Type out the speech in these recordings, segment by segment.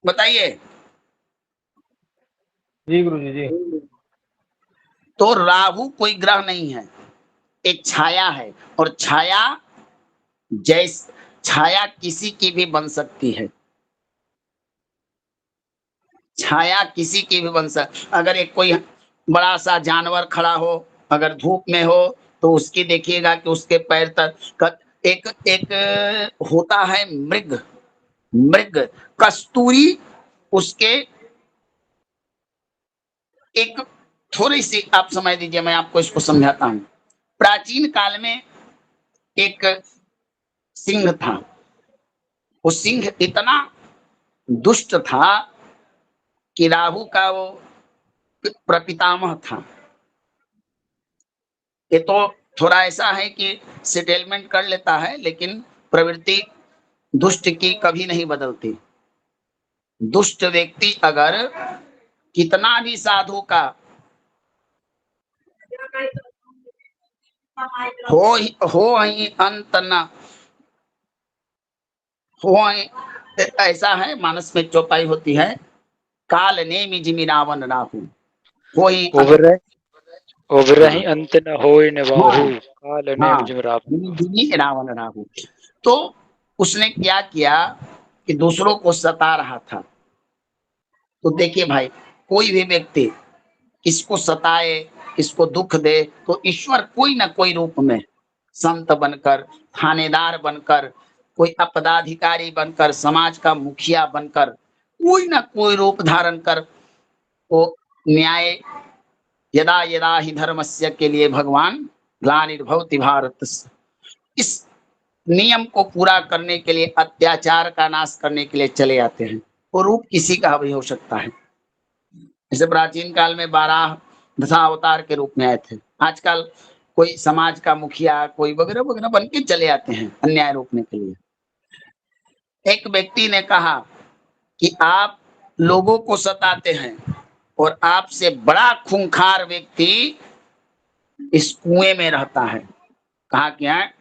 बताइए। जी गुरु जी जी। तो राहु कोई ग्रह नहीं है, एक छाया है। और छाया छाया किसी की भी बन सकती है। छाया किसी की भी बन सक अगर एक कोई बड़ा सा जानवर खड़ा हो, अगर धूप में हो, तो उसकी देखिएगा कि उसके पैर तक एक एक होता है मृग, मृग कस्तूरी, उसके एक थोड़ी सी आप समझ लीजिए, मैं आपको इसको समझाता हूं। प्राचीन काल में एक सिंह था। वो सिंह इतना दुष्ट था कि राहु का वो प्रपितामह था। ये तो थोड़ा ऐसा है कि सेटलमेंट कर लेता है, लेकिन प्रवृत्ति दुष्ट की कभी नहीं बदलती। दुष्ट व्यक्ति अगर कितना भी साधु का हो ही अंत न हो ही, ऐसा है मानस में चौपाई होती है, काल ने मिजिमिरावन राहु हो ही अंत। ओबरे ओबरे हाँ अंत न होय न बाहु, हाँ काल नेम हाँ, जिम रावण। जिमी रावण राहु। तो उसने क्या किया कि दूसरों को सता रहा था। तो देखिए भाई, कोई भी व्यक्ति किसको सताए, किसको दुख दे, तो ईश्वर कोई ना कोई रूप में, संत बनकर, थानेदार बनकर, कोई अपदाधिकारी बनकर, समाज का मुखिया बनकर, कोई ना कोई रूप धारण कर वो न्याय, यदा यदा ही धर्मस्य के लिए भगवान ग्लानिर्भवति भारत, इस नियम को पूरा करने के लिए, अत्याचार का नाश करने के लिए चले आते हैं। वो रूप किसी का भी हो सकता है। जैसे प्राचीन काल में 12 दशावतार के रूप में आए थे। आजकल कोई समाज का मुखिया, कोई वगैरह वगैरह बन के चले आते हैं अन्याय रोकने के लिए। एक व्यक्ति ने कहा कि आप लोगों को सताते हैं, और आपसे बड़ा खूंखार व्यक्ति इस कुएं में रहता है। कहा क्या है,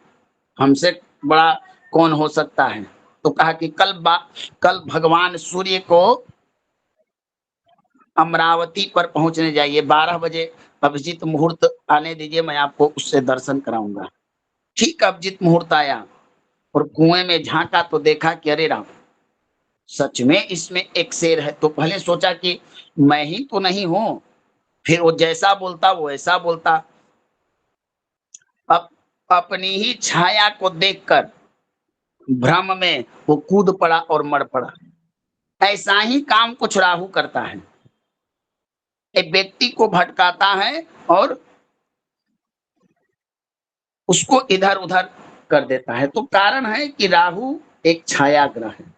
हमसे बड़ा कौन हो सकता है? तो कहा कि कल भगवान सूर्य को अमरावती पर पहुंचने जाइए, 12 बजे अभिजीत मुहूर्त आने दीजिए, मैं आपको उससे दर्शन कराऊंगा। ठीक अभिजीत मुहूर्त आया, और कुएं में झांका तो देखा कि अरे राम, सच में इसमें एक शेर है। तो पहले सोचा कि मैं ही तो नहीं हूं। फिर वो जैसा बोलता वो ऐसा बोलता। अब अपनी ही छाया को देखकर भ्रम में वो कूद पड़ा और मर पड़ा। ऐसा ही काम कुछ राहु करता है, एक व्यक्ति को भटकाता है और उसको इधर उधर कर देता है। तो कारण है कि राहु एक छाया ग्रह है।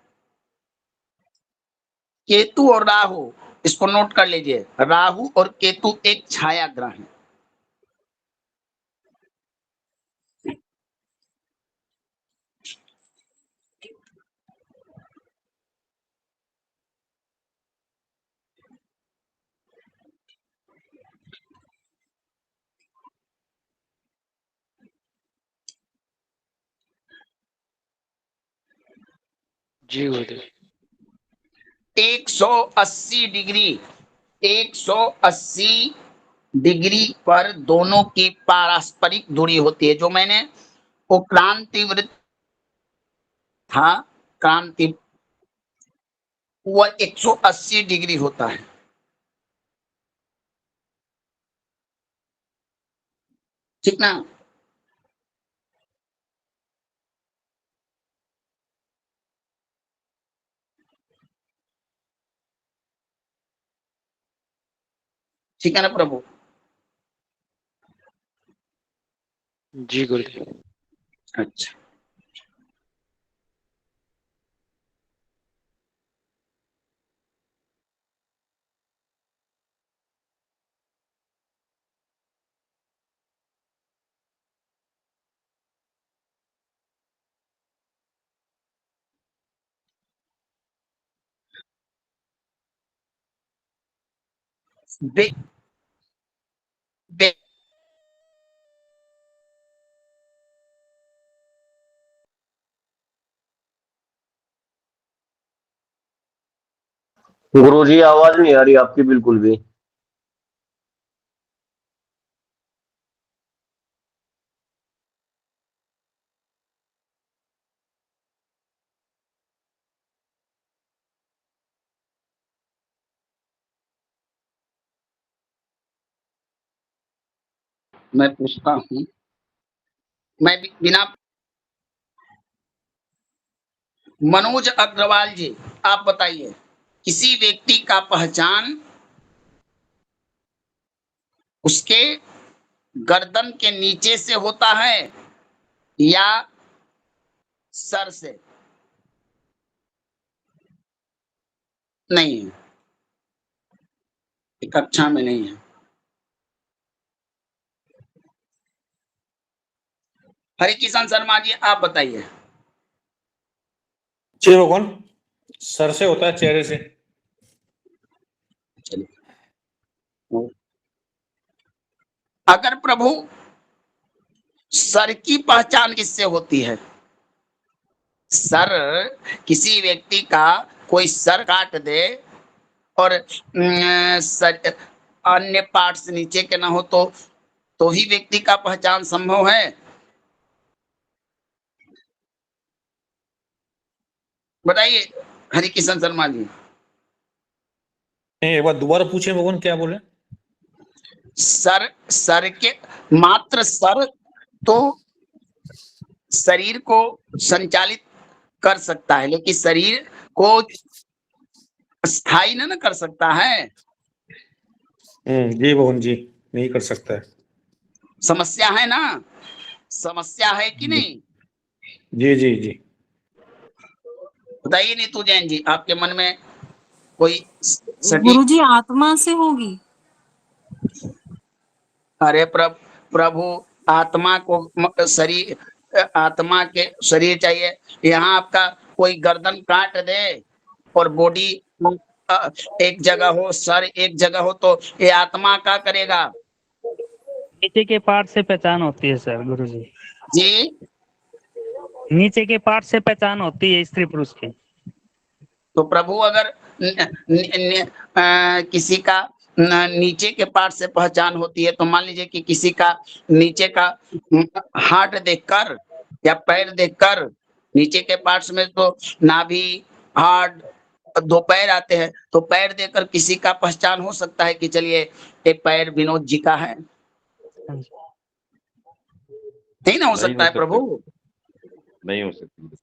केतु और राहु, इसको नोट कर लीजिए, राहु और केतु एक छाया ग्रह है। जी गुरुदेव। 180 डिग्री, 180 डिग्री पर दोनों की पारस्परिक दूरी होती है। जो मैंने वो क्रांति वृत्त था, क्रांति, वह 180 डिग्री होता है। ठीक ना? ठीक है ना प्रभु? जी गुरुदेव। अच्छा, बे, बे, गुरुजी आवाज नहीं आ रही आपकी बिल्कुल भी। मैं पूछता हूँ, मैं बिना मनोज अग्रवाल जी, आप बताइए, किसी व्यक्ति का पहचान उसके गर्दन के नीचे से होता है या सर से? नहीं है, कक्षा में नहीं है। हरे किशन शर्मा जी, आप बताइए। जी भगवान, सर से होता है, चेहरे से। अगर प्रभु सर की पहचान किससे होती है? सर, किसी व्यक्ति का कोई सर काट दे और सर अन्य पार्ट्स नीचे के ना हो तो ही व्यक्ति का पहचान संभव है। बताइए हरि किशन शर्मा जी। नहीं, एक बार दोबारा पूछे भगवान, क्या बोले? सर के मात्र सर तो शरीर को संचालित कर सकता है, लेकिन शरीर को स्थायी न कर सकता है। जी भगवान जी, नहीं कर सकता है। समस्या है ना, समस्या है कि नहीं? जी जी जी। बताइए नीतू जैन जी, आपके मन में कोई सटीक? गुरुजी, आत्मा से होगी। अरे प्रभु आत्मा को शरीर, आत्मा के शरीर चाहिए। यहाँ आपका कोई गर्दन काट दे और बॉडी एक जगह हो, सर एक जगह हो, तो ये आत्मा क्या करेगा? नीचे के पार्ट से पहचान होती है सर गुरुजी। जी, नीचे के पार्ट से पहचान होती है स्त्री पुरुष की। तो प्रभु अगर किसी का नीचे के पार्ट से पहचान होती है, तो मान लीजिए कि किसी का नीचे का हाथ देखकर या पैर देखकर, नीचे के पार्ट्स में तो नाभि, हार्ट, दो पैर आते हैं, तो पैर देखकर किसी का पहचान हो सकता है कि चलिए एक पैर विनोद जी का है। नहीं ना हो सकता है प्रभु? नहीं हो सकती।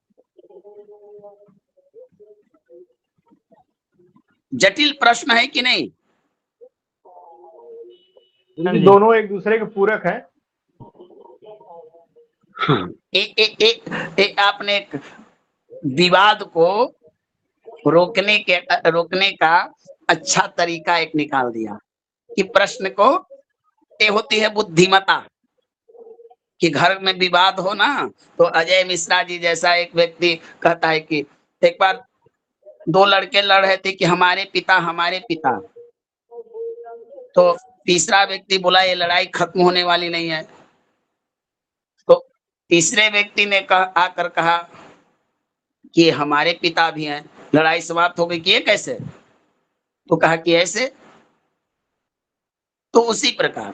जटिल प्रश्न है कि नहीं? दोनों एक दूसरे के पूरक हैं। हाँ, आपने एक विवाद को रोकने का अच्छा तरीका एक निकाल दिया कि प्रश्न को, ये होती है बुद्धिमता, कि घर में विवाद हो ना, तो अजय मिश्रा जी जैसा एक व्यक्ति कहता है कि एक बार दो लड़के लड़ रहे थे कि हमारे पिता, तो तीसरा व्यक्ति बोला ये लड़ाई खत्म होने वाली नहीं है। तो तीसरे व्यक्ति ने आकर कहा कि हमारे पिता भी हैं। लड़ाई समाप्त हो गई कि ये कैसे? तो कहा कि ऐसे। तो उसी प्रकार,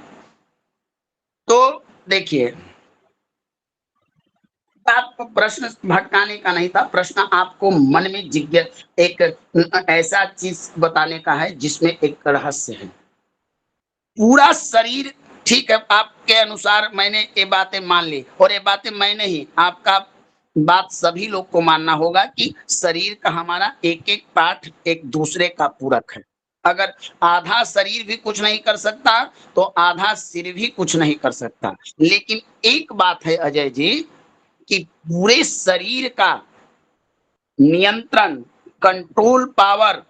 तो देखिए, आपको प्रश्न भटकाने का नहीं था, प्रश्न आपको मन में जिज्ञासा, एक ऐसा चीज बताने का है जिसमें एक रहस्य है। पूरा शरीर ठीक है, आपके अनुसार मैंने ये बातें मान ली, और ये बातें मैं नहीं, आपका बात सभी लोग को मानना होगा कि शरीर का हमारा एक एक पार्ट एक दूसरे का पूरक है। अगर आधा शरीर भी कुछ नहीं कर सकता तो आधा सिर भी कुछ नहीं कर सकता। लेकिन एक बात है अजय जी, कि पूरे शरीर का नियंत्रण, कंट्रोल पावर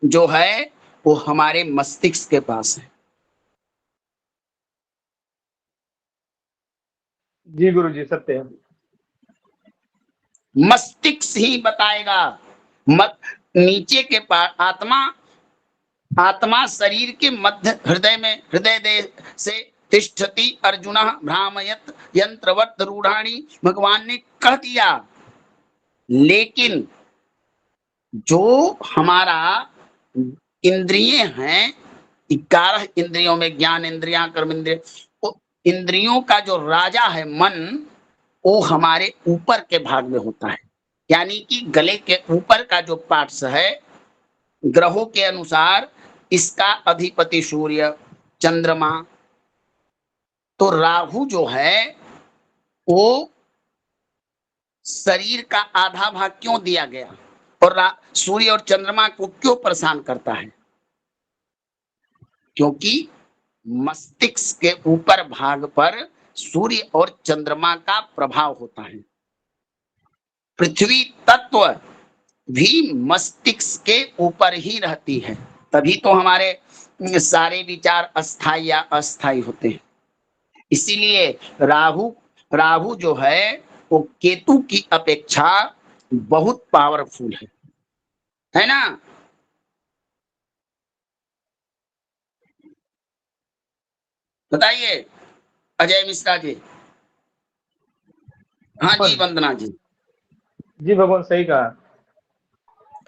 जो है वो हमारे मस्तिष्क के पास है। जी गुरुजी, सत्य है। मस्तिष्क ही बताएगा। नीचे के पास आत्मा शरीर के मध्य हृदय में, हृदय देह से तिष्ठति अर्जुन भ्रामयत यंत्रवत रूढ़ाणी, भगवान ने कह दिया। लेकिन जो हमारा इंद्रिय हैं, 11 इंद्रियों में ज्ञान इंद्रियां, कर्म इंद्रिय, तो इंद्रियों का जो राजा है मन, वो हमारे ऊपर के भाग में होता है, यानी कि गले के ऊपर का जो पार्ट्स है। ग्रहों के अनुसार इसका अधिपति सूर्य, चंद्रमा, तो राहु जो है वो शरीर का आधा भाग क्यों दिया गया, और सूर्य और चंद्रमा को क्यों परेशान करता है? क्योंकि मस्तिष्क के ऊपर भाग पर सूर्य और चंद्रमा का प्रभाव होता है। पृथ्वी तत्व भी मस्तिष्क के ऊपर ही रहती है, तभी तो हमारे सारे विचार अस्थायी या अस्थायी होते हैं। इसीलिए राहु जो है वो केतु की अपेक्षा बहुत पावरफुल है ना? बताइए अजय मिश्रा जी। हाँ जी वंदना जी। जी भगवान सही कहा।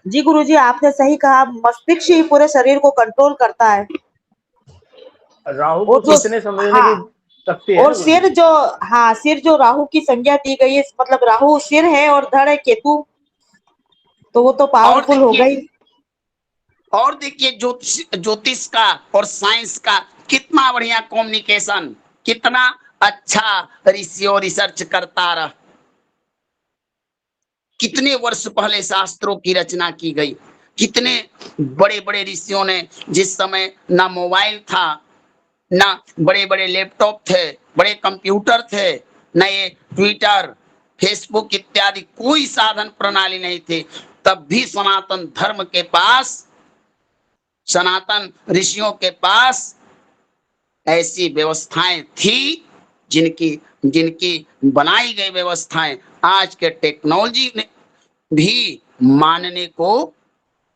जी गुरुजी, आपने सही कहा, मस्तिष्क ही पूरे शरीर को कंट्रोल करता है। राहु को और जो सोचने समझने हाँ, की शक्ति है और ना गुरु सिर जी? जो सिर जो राहु की संज्ञा दी गई है, मतलब राहु सिर है और धड़ है केतु, तो वो तो पावरफुल हो गई। और देखिए ज्योतिष का और साइंस का कितना बढ़िया कम्युनिकेशन, कितना अच्छा ऋषियों रिसर्च करता रहा। कितने वर्ष पहले शास्त्रों की रचना की गई, कितने बड़े बड़े ऋषियों ने, जिस समय ना मोबाइल था, ना बड़े बड़े लैपटॉप थे, बड़े कंप्यूटर थे, न ये ट्विटर, फेसबुक इत्यादि कोई साधन प्रणाली नहीं थे, तब भी सनातन धर्म के पास, सनातन ऋषियों के पास ऐसी व्यवस्थाएं थी, जिनकी बनाई गई व्यवस्थाएं आज के टेक्नोलॉजी ने भी मानने को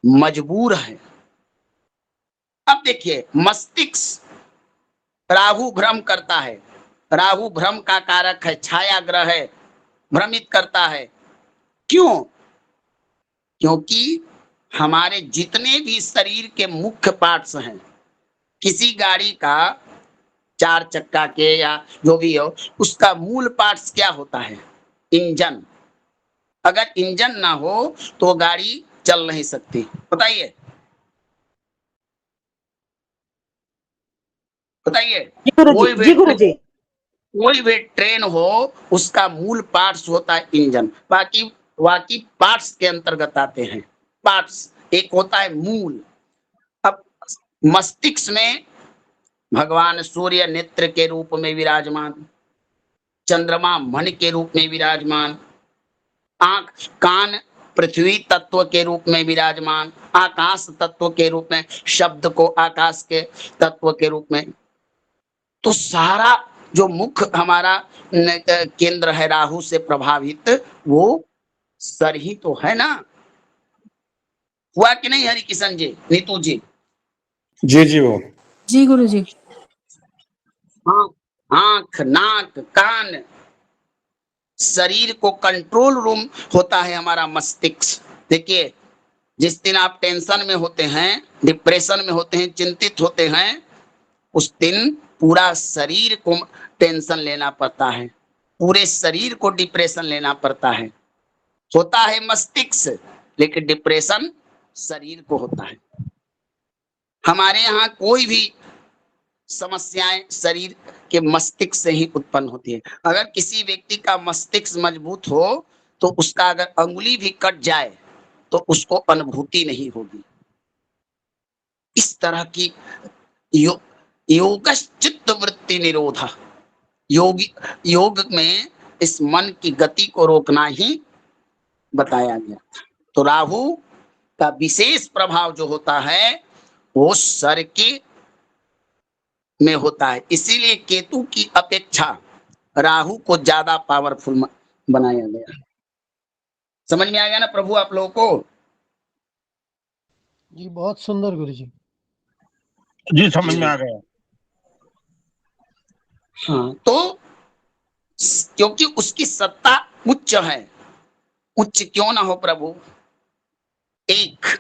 मजबूर है। अब देखिए मस्तिष्क राहु भ्रम करता है, राहु भ्रम का कारक है, छाया ग्रह है, भ्रमित करता है। क्यों? क्योंकि हमारे जितने भी शरीर के मुख्य पार्ट्स हैं, किसी गाड़ी का 4 चक्का के या जो भी हो, उसका मूल पार्ट्स क्या होता है? इंजन। अगर इंजन ना हो तो गाड़ी चल नहीं सकती। बताइए बताइए। कोई भी ट्रेन हो, उसका मूल पार्ट्स होता है इंजन, बाकी पार्ट्स के अंतर्गत आते हैं। पार्ट्स एक होता है मूल। अब मस्तिष्क में भगवान सूर्य नेत्र के रूप में विराजमान, चंद्रमा मन के रूप में विराजमान, आंख कान पृथ्वी तत्व के रूप में विराजमान, आकाश तत्व के रूप में, शब्द को आकाश के तत्व के रूप में। तो सारा जो मुख्य हमारा केंद्र है राहु से प्रभावित, वो सर ही तो है ना। हुआ कि नहीं हरि किशन जी, नीतू जी? जी जी वो जी गुरुजी। हाँ, आंख नाक कान, शरीर को कंट्रोल रूम होता है हमारा मस्तिष्क। देखिए जिस दिन आप टेंशन में होते हैं, डिप्रेशन में होते हैं, चिंतित होते हैं, उस दिन पूरा शरीर को टेंशन लेना पड़ता है, पूरे शरीर को डिप्रेशन लेना पड़ता है। होता है मस्तिष्क, लेकिन डिप्रेशन शरीर को होता है। हमारे यहाँ कोई भी समस्याएं शरीर के मस्तिष्क से ही उत्पन्न होती है। अगर किसी व्यक्ति का मस्तिष्क मजबूत हो तो उसका अगर अंगुली भी कट जाए तो उसको अनुभूति नहीं होगी। इस तरह की योगश्चित्त वृत्ति निरोध, योग में इस मन की गति को रोकना ही बताया गया था। तो राहु का विशेष प्रभाव जो होता है वो सर के में होता है, इसीलिए केतु की अपेक्षा राहु को ज्यादा पावरफुल बनाया गया। समझ में आ गया ना प्रभु आप लोगों को? जी बहुत सुंदर गुरुजी। जी समझ में आ गया। हाँ, तो क्योंकि उसकी सत्ता उच्च है। उच्च क्यों ना हो प्रभु? एक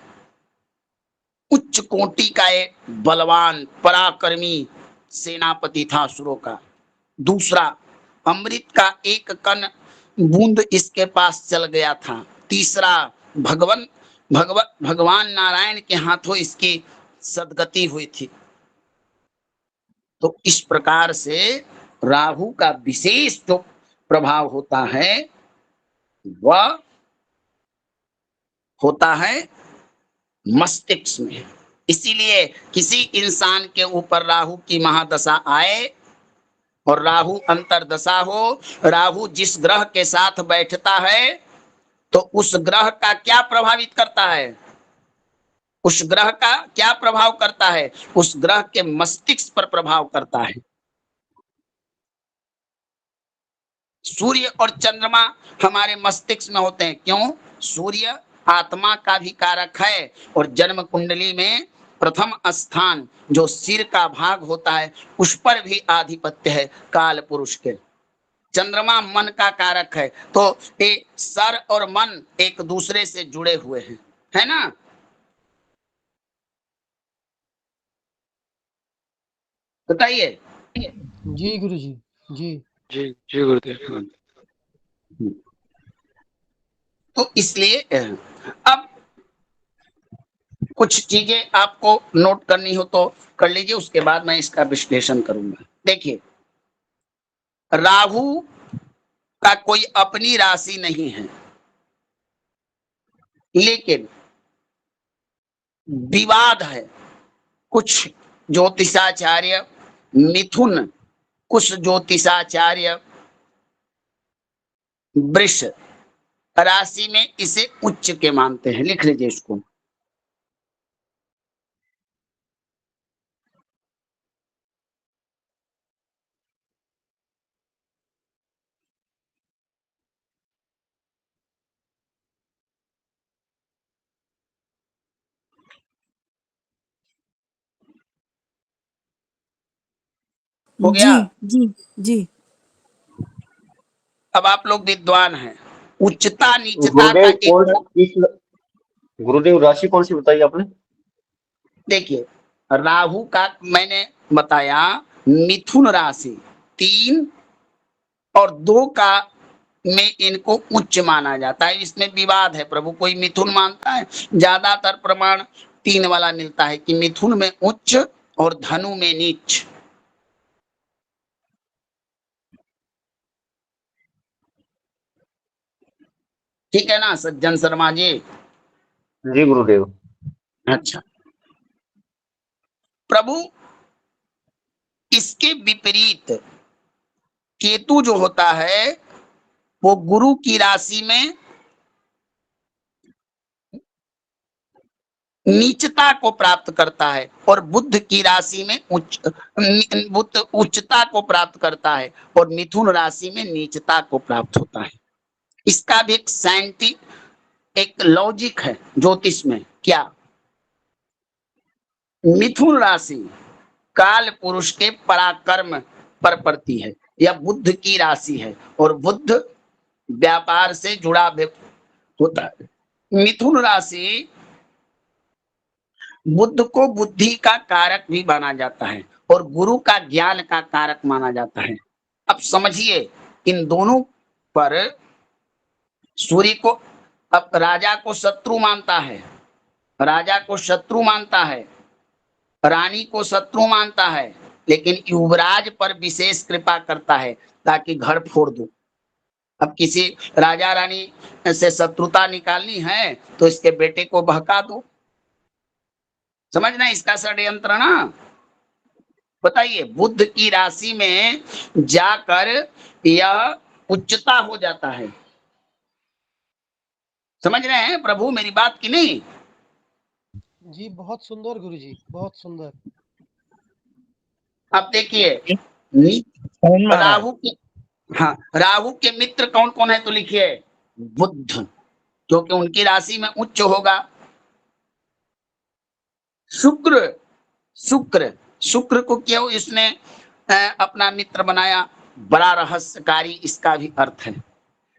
उच्च कोटि का एक बलवान पराक्रमी सेनापति था असुरों का। दूसरा, अमृत का एक कण बूंद इसके पास चल गया था। तीसरा, भगवान नारायण के हाथों इसकी सदगति हुई थी। तो इस प्रकार से राहु का विशेष जो प्रभाव होता है वह होता है मस्तिष्क में। इसीलिए किसी इंसान के ऊपर राहु की महादशा आए और राहु अंतरदशा हो, राहु जिस ग्रह के साथ बैठता है तो उस ग्रह का क्या प्रभावित करता है, उस ग्रह का क्या प्रभाव करता है, उस ग्रह के मस्तिष्क पर प्रभाव करता है। सूर्य और चंद्रमा हमारे मस्तिष्क में होते हैं। क्यों? सूर्य आत्मा का भी कारक है और जन्म कुंडली में प्रथम स्थान जो सिर का भाग होता है उस पर भी आधिपत्य है काल पुरुष के। चंद्रमा मन का कारक है, तो ये सर और मन एक दूसरे से जुड़े हुए हैं, है ना। बताइए। जी गुरुजी। जी जी जी गुरुदेव। तो इसलिए अब कुछ चीजें आपको नोट करनी हो तो कर लीजिए, उसके बाद मैं इसका विश्लेषण करूंगा। देखिए, राहु का कोई अपनी राशि नहीं है, लेकिन विवाद है। कुछ ज्योतिषाचार्य मिथुन, कुछ ज्योतिषाचार्य वृष राशि में इसे उच्च के मानते हैं। लिख लीजिए इसको। हो गया। जी जी जी। अब आप लोग विद्वान हैं। उच्चता नीचता का गुरुदेव एक, गुरुदेव राशि कौन सी बताई आपने? देखिए, राहु का मैंने बताया मिथुन राशि 3 और 2 का में इनको उच्च माना जाता है। इसमें विवाद है प्रभु, कोई मिथुन मानता है, ज्यादातर प्रमाण 3 वाला मिलता है कि मिथुन में उच्च और धनु में नीच। ठीक है ना सज्जन शर्मा जी? जी गुरुदेव। अच्छा प्रभु, इसके विपरीत केतु जो होता है वो गुरु की राशि में नीचता को प्राप्त करता है और बुध की राशि में बुध उच्चता को प्राप्त करता है और मिथुन राशि में नीचता को प्राप्त होता है। इसका भी एक साइंटिफिक एक लॉजिक है ज्योतिष में। क्या? मिथुन राशि काल पुरुष के पराक्रम पर पड़ती है, यह बुध की राशि है और बुध व्यापार से जुड़ा होता है। मिथुन राशि बुध को बुद्धि का कारक भी माना जाता है और गुरु का ज्ञान का कारक माना जाता है। अब समझिए, इन दोनों पर सूर्य को, अब राजा को शत्रु मानता है, राजा को शत्रु मानता है, रानी को शत्रु मानता है, लेकिन युवराज पर विशेष कृपा करता है ताकि घर फोड़ दो। अब किसी राजा रानी से शत्रुता निकालनी है तो इसके बेटे को बहका दो। समझना इसका षड्यंत्र ना। बताइए, बुध की राशि में जाकर यह उच्चता हो जाता है। समझ रहे हैं प्रभु मेरी बात की नहीं? जी बहुत सुंदर गुरुजी, बहुत सुंदर। अब देखिए, समझ में आ रहा है। राहु के, हाँ, राहु के मित्र कौन कौन है तो लिखिए बुध, क्योंकि उनकी राशि में उच्च होगा। शुक्र, शुक्र शुक्र को क्यों इसने अपना मित्र बनाया? बड़ा रहस्यकारी इसका भी अर्थ है।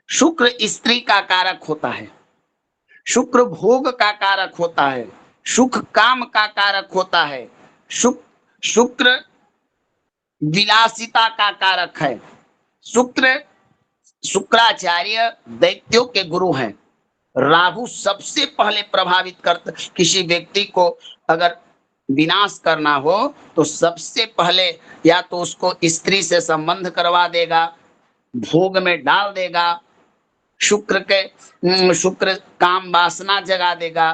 शुक्र स्त्री का कारक होता है, शुक्र भोग का कारक होता है, सुख काम का कारक होता है, शुक्र विलासिता का कारक है। शुक्राचार्य दैत्यों के गुरु हैं। राहु सबसे पहले प्रभावित करता, किसी व्यक्ति को अगर विनाश करना हो तो सबसे पहले या तो उसको स्त्री से संबंध करवा देगा, भोग में डाल देगा, शुक्र काम वासना जगा देगा।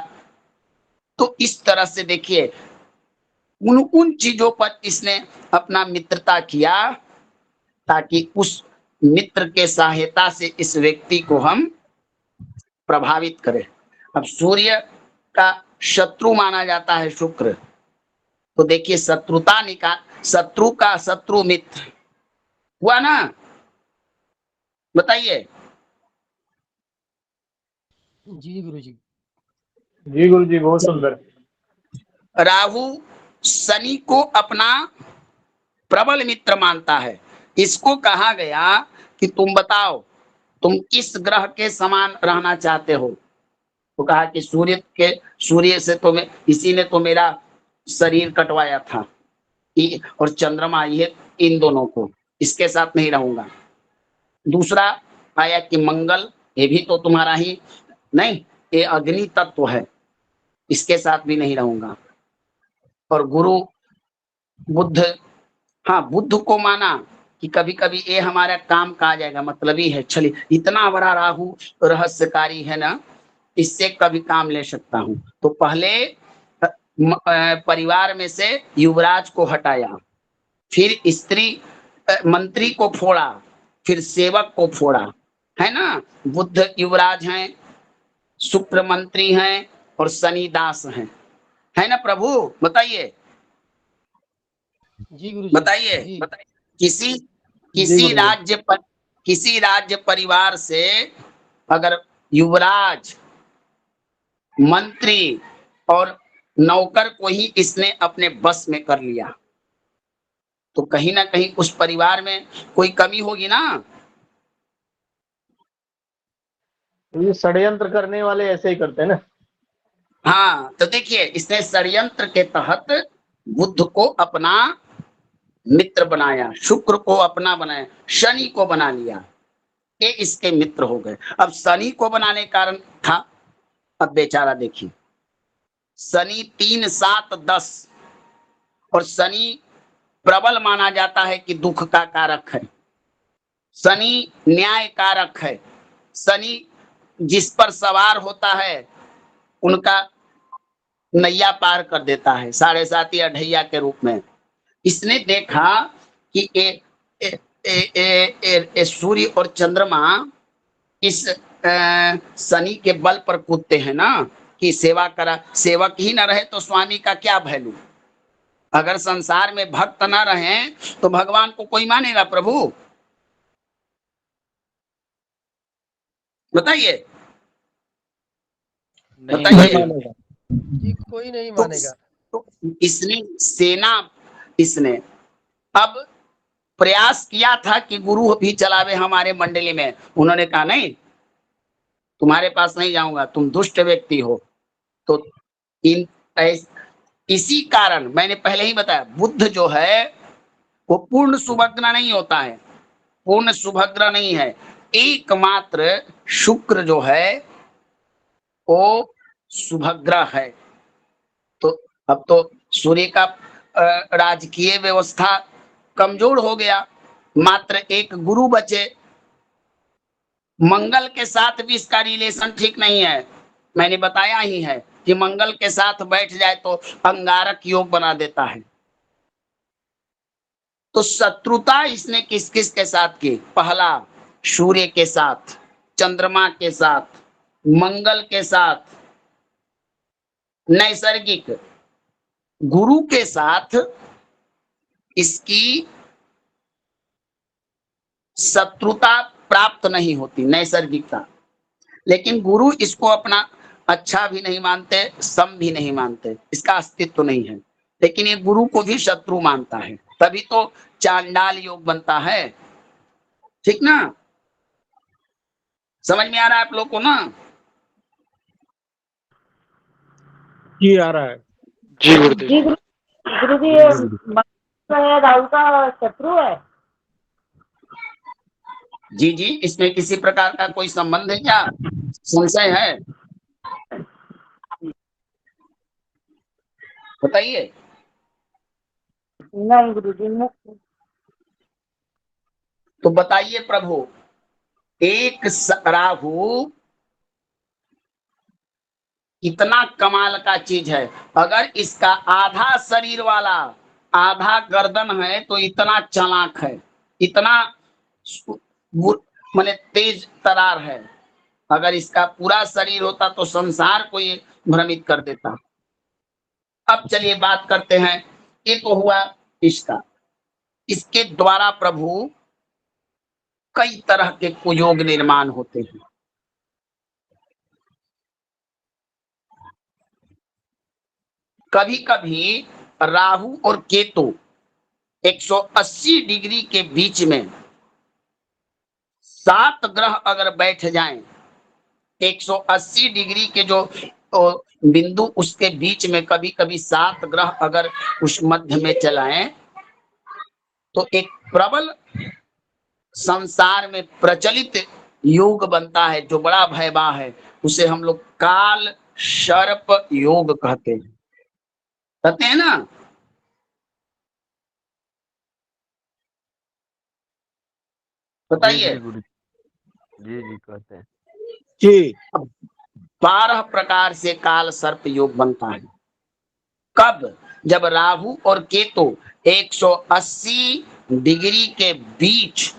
तो इस तरह से देखिए उन चीजों पर इसने अपना मित्रता किया ताकि उस मित्र के सहायता से इस व्यक्ति को हम प्रभावित करें। अब सूर्य का शत्रु माना जाता है शुक्र, तो देखिए शत्रु का शत्रु मित्र हुआ ना, बताइए। जी गुरुजी। जी गुरुजी, बहुत सुंदर। राहु शनि को अपना प्रबल मित्र मानता है। इसको कहा गया कि तुम बताओ तुम किस ग्रह के समान रहना चाहते हो, तो कहा कि सूर्य से तो इसी ने तो मेरा शरीर कटवाया था, और चंद्रमा, ये इन दोनों को, इसके साथ नहीं रहूंगा। दूसरा आया कि मंगल, ये भी तो तुम्हारा ही नहीं, ये अग्नि तत्व है, इसके साथ भी नहीं रहूंगा। और गुरु बुद्ध, हाँ बुद्ध को माना कि कभी कभी ये हमारा काम का आ जाएगा, मतलब ही है, चलिए इतना बड़ा राहु रहस्यकारी है ना, इससे कभी काम ले सकता हूं। तो पहले परिवार में से युवराज को हटाया, फिर स्त्री मंत्री को फोड़ा, फिर सेवक को फोड़ा, है ना। बुद्ध युवराज हैं, शुक्र मंत्री हैं और शनि दास हैं, है ना प्रभु, बताइए जी गुरुजी। बताइए। जी। किसी राज्य परिवार से अगर युवराज, मंत्री और नौकर को ही इसने अपने बस में कर लिया, तो कहीं ना कहीं उस परिवार में कोई कमी होगी ना। ये षड्यंत्र करने वाले ऐसे ही करते हैं ना। हाँ, तो देखिए इसने षड्यंत्र के तहत बुद्ध को अपना मित्र बनाया, शुक्र को अपना बनाया, शनि को बना लिया, ये इसके मित्र हो गए। अब शनि को बनाने कारण था, अब बेचारा देखिए, शनि 3, 7, 10, और शनि प्रबल माना जाता है कि दुख का कारक है, शनि न्याय कारक है, शनि जिस पर सवार होता है उनका नैया पार कर देता है, 7.5 अढ़ैया के रूप में। इसने देखा कि सूर्य और चंद्रमा इस शनि के बल पर कूदते हैं ना, कि सेवक ही ना रहे तो स्वामी का क्या वैल्यू। अगर संसार में भक्त ना रहे तो भगवान को कोई मानेगा प्रभु, बताइए बताइए। जी कोई नहीं मानेगा। तो इसने अब प्रयास किया था कि गुरु भी चलावे हमारे मंडली में, उन्होंने कहा नहीं, तुम्हारे पास नहीं जाऊंगा, तुम दुष्ट व्यक्ति हो। तो इसी कारण मैंने पहले ही बताया, बुद्ध जो है वो पूर्ण सुभद्र नहीं होता है, पूर्ण सुभद्र नहीं है, एकमात्र शुक्र जो है वो सुभद्र है। तो अब तो सूर्य का राजकीय व्यवस्था कमजोर हो गया, मात्र एक गुरु बचे। मंगल के साथ भी इसका रिलेशन ठीक नहीं है, मैंने बताया ही है कि मंगल के साथ बैठ जाए तो अंगारक योग बना देता है। तो शत्रुता इसने किस किस के साथ की, पहला सूर्य के साथ, चंद्रमा के साथ, मंगल के साथ, नैसर्गिक गुरु के साथ इसकी शत्रुता प्राप्त नहीं होती, नैसर्गिकता। लेकिन गुरु इसको अपना अच्छा भी नहीं मानते, सम भी नहीं मानते, इसका अस्तित्व नहीं है, लेकिन ये गुरु को भी शत्रु मानता है, तभी तो चांडाल योग बनता है, ठीक ना। समझ में आ रहा है आप लोग को ना। जी आ रहा है। जी गुरुदेव। जी गुरु जी, ये राहु का शत्रु है। जी जी, इसमें किसी प्रकार का कोई संबंध है क्या, संशय है, बताइए। नहीं गुरु जी, तो बताइए प्रभु, एक राहु कितना कमाल का चीज है। अगर इसका आधा शरीर वाला आधा गर्दन है तो इतना चालाक है, इतना माने तेज तरार है। अगर इसका पूरा शरीर होता तो संसार को ये भ्रमित कर देता। अब चलिए बात करते हैं, ये तो हुआ इसका। इसके द्वारा प्रभु कई तरह के कुयोग निर्माण होते हैं। कभी कभी राहु और केतु 180 डिग्री के बीच में 7 ग्रह अगर बैठ जाएं, 180 डिग्री के जो बिंदु उसके बीच में कभी कभी 7 ग्रह अगर उस मध्य में चलाएं तो एक प्रबल संसार में प्रचलित योग बनता है जो बड़ा भयावह है। उसे हम लोग काल सर्प योग कहते हैं ना। बताइए। जी जी कहते हैं। जी 12 प्रकार से काल सर्प योग बनता है। कब? जब राहु और केतु 180 डिग्री के बीच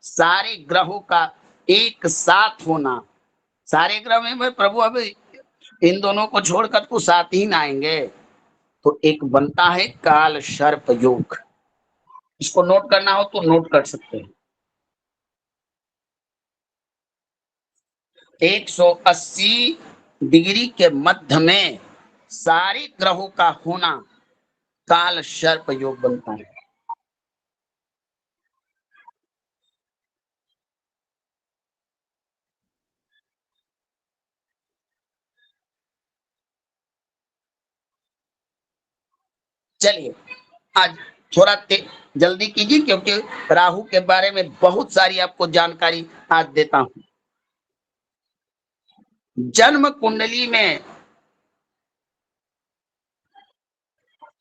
सारे ग्रहों का एक साथ होना। सारे ग्रह में भाई प्रभु अब इन दोनों को छोड़कर तो साथ ही ना आएंगे, तो एक बनता है काल सर्प योग। इसको नोट करना हो तो नोट कर सकते हैं। 180 डिग्री के मध्य में सारे ग्रहों का होना काल सर्प योग बनता है। चलिए आज थोड़ा जल्दी कीजिए क्योंकि राहु के बारे में बहुत सारी आपको जानकारी आज देता हूं। जन्म कुंडली में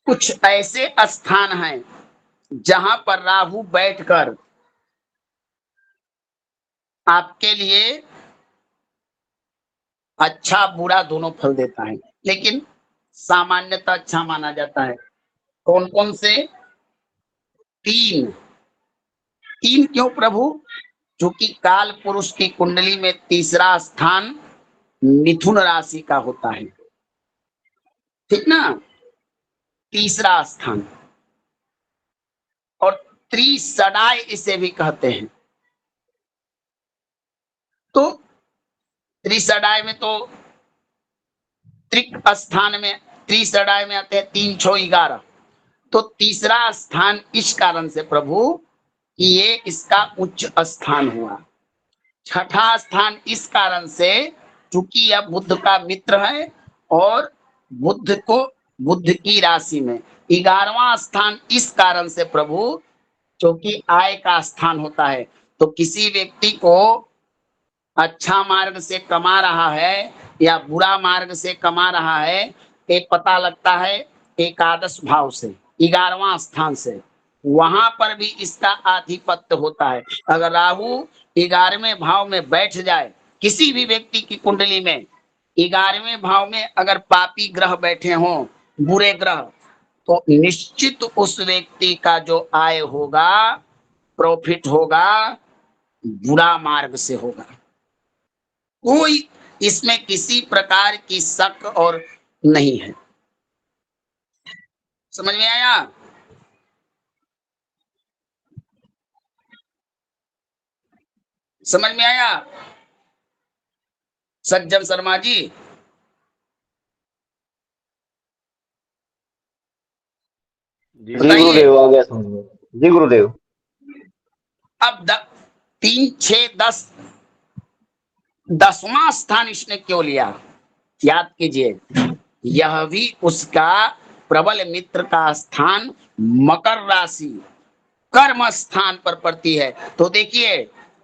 कुछ ऐसे स्थान हैं जहां पर राहु बैठकर आपके लिए अच्छा बुरा दोनों फल देता है, लेकिन सामान्यतः अच्छा माना जाता है। कौन कौन से? 3 क्यों प्रभु? क्योंकि काल पुरुष की कुंडली में तीसरा स्थान मिथुन राशि का होता है, ठीक ना, तीसरा स्थान। और त्रिसडाय इसे भी कहते हैं। तो त्रिसडाय में तो त्रिक स्थान में त्रिसडाय में आते हैं 3 6 11। तो तीसरा स्थान इस कारण से प्रभु कि ये इसका उच्च स्थान हुआ। छठा स्थान इस कारण से चूंकि यह बुध का मित्र है और बुध की राशि में। 11वां स्थान इस कारण से प्रभु क्योंकि आय का स्थान होता है। तो किसी व्यक्ति को अच्छा मार्ग से कमा रहा है या बुरा मार्ग से कमा रहा है, ये पता लगता है एकादश भाव से, 11वां स्थान से। वहां पर भी इसका आधिपत्य होता है। अगर राहु 11वें भाव में बैठ जाए किसी भी व्यक्ति की कुंडली में, 11वें भाव में अगर पापी ग्रह बैठे हों, बुरे ग्रह, तो निश्चित उस व्यक्ति का जो आय होगा, प्रॉफिट होगा, बुरा मार्ग से होगा। कोई इसमें किसी प्रकार की शक और नहीं है। समझ में आया? समझ में आया सज्जन शर्मा जी? जी गुरुदेव आ गया समझ में। जी गुरुदेव। अब 3 6 10 10वां स्थान इसने क्यों लिया? याद कीजिए, यह भी उसका प्रबल मित्र का स्थान मकर राशि कर्म स्थान पर पड़ती है। तो देखिए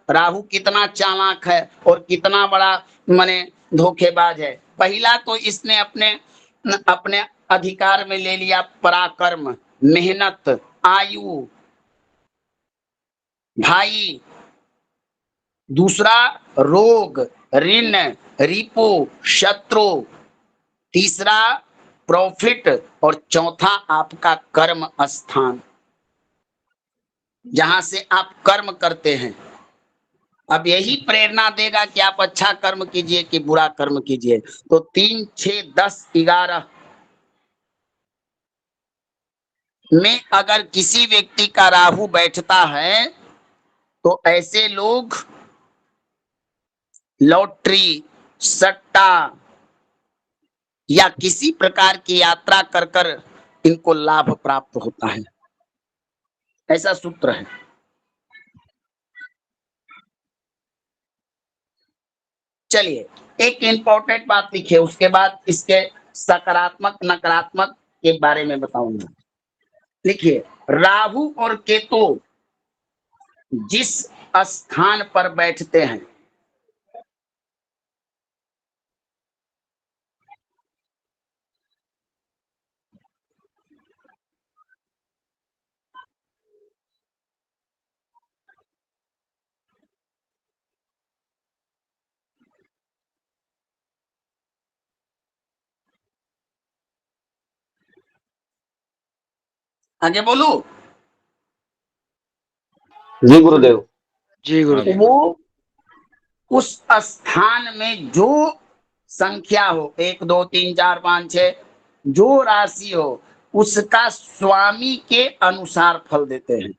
राहु कितना चालाक है और कितना बड़ा माने धोखेबाज है। पहला तो इसने अपने अपने अधिकार में ले लिया पराक्रम, मेहनत, आयु, भाई। दूसरा रोग, ऋण, रिपो, शत्रु। तीसरा प्रॉफिट और चौथा आपका कर्म स्थान, जहां से आप कर्म करते हैं। अब यही प्रेरणा देगा कि आप अच्छा कर्म कीजिए कि बुरा कर्म कीजिए। तो 3, 6, 10, 11 में अगर किसी व्यक्ति का राहु बैठता है तो ऐसे लोग लॉटरी, सट्टा या किसी प्रकार की यात्रा कर कर इनको लाभ प्राप्त होता है। ऐसा सूत्र है। चलिए एक इंपॉर्टेंट बात लिखिए, उसके बाद इसके सकारात्मक नकारात्मक के बारे में बताऊंगा। लिखिए राहु और केतु जिस स्थान पर बैठते हैं आगे बोलू। जी गुरुदेव। जी गुरुदेव। वो उस स्थान में जो संख्या हो 1, 2, 3, 4, 5, 6 जो राशि हो उसका स्वामी के अनुसार फल देते हैं।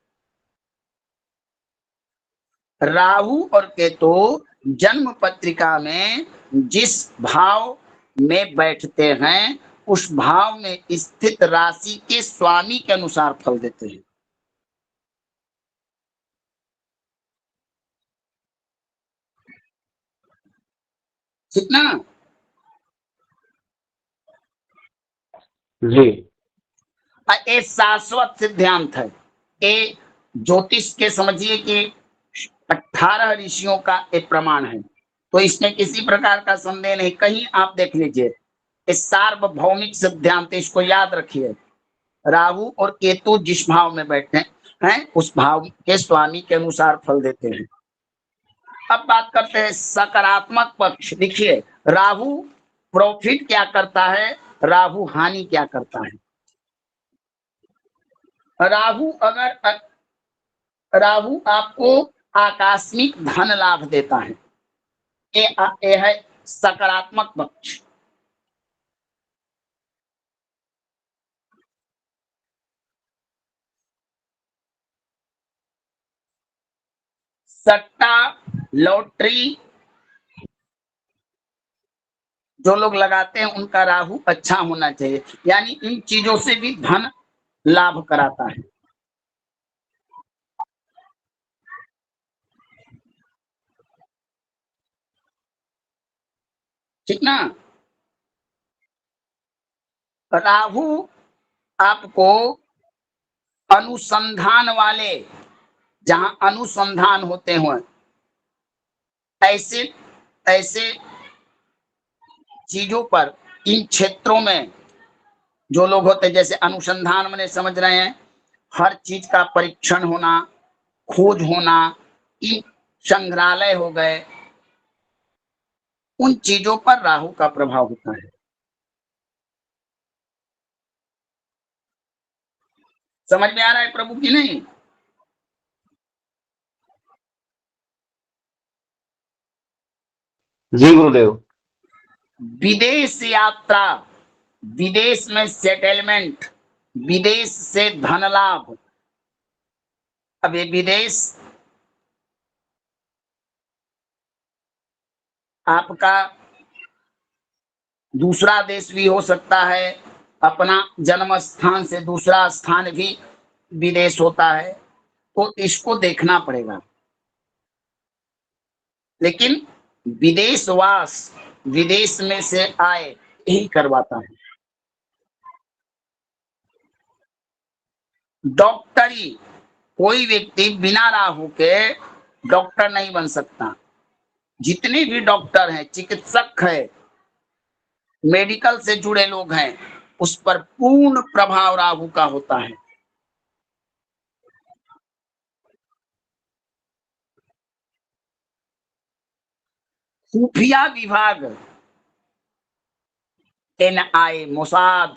राहु और केतु जन्म पत्रिका में जिस भाव में बैठते हैं उस भाव में स्थित राशि के स्वामी के अनुसार फल देते हैं। ठीक ना? जी। ये शाश्वत सिद्धांत है। ये ज्योतिष के समझिए कि 18 ऋषियों का एक प्रमाण है। तो इसमें किसी प्रकार का संदेह नहीं। कहीं आप देख लीजिए इस सार्वभौमिक सिद्धांत, इसको याद रखिए। राहु और केतु जिस भाव में बैठते हैं उस भाव के स्वामी के अनुसार फल देते हैं। अब बात करते हैं सकारात्मक पक्ष। देखिए राहु प्रॉफिट क्या करता है, राहु हानि क्या करता है। राहु आपको आकस्मिक धन लाभ देता है। ये है सकारात्मक पक्ष। सट्टा, लॉटरी जो लोग लगाते हैं उनका राहु अच्छा होना चाहिए, यानी इन चीजों से भी धन लाभ कराता है। ठीक ना? राहु आपको अनुसंधान वाले, जहां अनुसंधान होते हैं ऐसे ऐसे चीजों पर, इन क्षेत्रों में जो लोग होते हैं, जैसे अनुसंधान मैंने समझ रहे हैं हर चीज का परीक्षण होना, खोज होना, इन संग्रहालय हो गए, उन चीजों पर राहु का प्रभाव होता है। समझ में आ रहा है प्रभु की नहीं? जी गुरुदेव। विदेश यात्रा, विदेश में सेटलमेंट, विदेश से धन लाभ। अब ये विदेश आपका दूसरा देश भी हो सकता है, अपना जन्म स्थान से दूसरा स्थान भी विदेश होता है। तो इसको देखना पड़ेगा। लेकिन विदेशवास विदेश में से आए यही करवाता है। डॉक्टरी, कोई व्यक्ति बिना राहु के डॉक्टर नहीं बन सकता। जितने भी डॉक्टर हैं, चिकित्सक है, मेडिकल से जुड़े लोग हैं, उस पर पूर्ण प्रभाव राहु का होता है। खुफिया विभाग, NIA, मोसाद,